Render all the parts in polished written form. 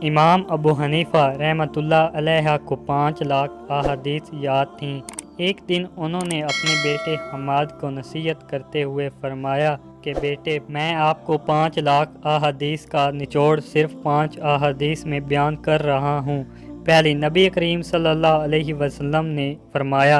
امام ابو حنیفہ رحمۃ اللہ علیہ کو 5 لاکھ احادیث یاد تھیں۔ ایک دن انہوں نے اپنے بیٹے حماد کو نصیحت کرتے ہوئے فرمایا کہ بیٹے، میں آپ کو 5 لاکھ احادیث کا نچوڑ صرف 5 احادیث میں بیان کر رہا ہوں۔ پہلی، نبی کریم صلی اللہ علیہ وسلم نے فرمایا،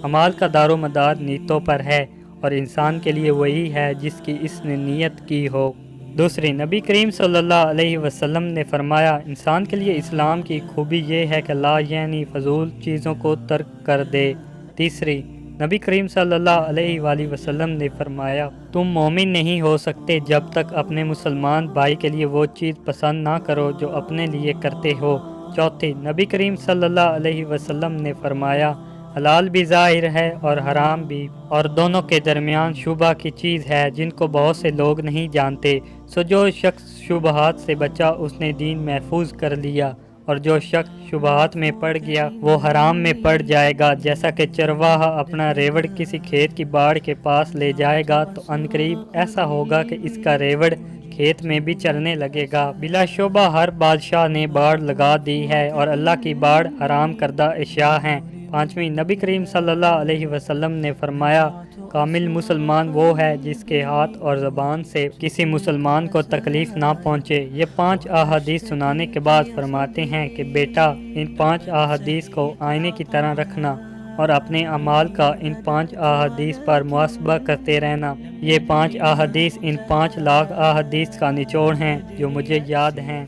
اعمال کا دار و مدار نیتوں پر ہے، اور انسان کے لیے وہی ہے جس کی اس نے نیت کی ہو۔ دوسری، نبی کریم صلی اللہ علیہ وسلم نے فرمایا، انسان کے لیے اسلام کی خوبی یہ ہے کہ لا یعنی فضول چیزوں کو ترک کر دے۔ تیسری، نبی کریم صلی اللہ علیہ وآلہ وسلم نے فرمایا، تم مومن نہیں ہو سکتے جب تک اپنے مسلمان بھائی کے لیے وہ چیز پسند نہ کرو جو اپنے لیے کرتے ہو۔ چوتھی، نبی کریم صلی اللہ علیہ وسلم نے فرمایا، حلال بھی ظاہر ہے اور حرام بھی، اور دونوں کے درمیان شبہ کی چیز ہے جن کو بہت سے لوگ نہیں جانتے۔ سو جو شخص شبہات سے بچا اس نے دین محفوظ کر لیا، اور جو شخص شبہات میں پڑ گیا وہ حرام میں پڑ جائے گا۔ جیسا کہ چرواہا اپنا ریوڑ کسی کھیت کی باڑ کے پاس لے جائے گا تو عنقریب ایسا ہوگا کہ اس کا ریوڑ کھیت میں بھی چرنے لگے گا۔ بلا شبہ ہر بادشاہ نے باڑ لگا دی ہے، اور اللہ کی باڑ حرام کردہ اشیاء ہیں۔ پانچویں، نبی کریم صلی اللہ علیہ وسلم نے فرمایا، کامل مسلمان وہ ہے جس کے ہاتھ اور زبان سے کسی مسلمان کو تکلیف نہ پہنچے۔ یہ 5 احادیث سنانے کے بعد فرماتے ہیں کہ بیٹا، ان 5 احادیث کو آئینے کی طرح رکھنا اور اپنے اعمال کا ان 5 احادیث پر محاسبہ کرتے رہنا۔ یہ 5 احادیث ان 5 لاکھ احادیث کا نچوڑ ہیں جو مجھے یاد ہیں۔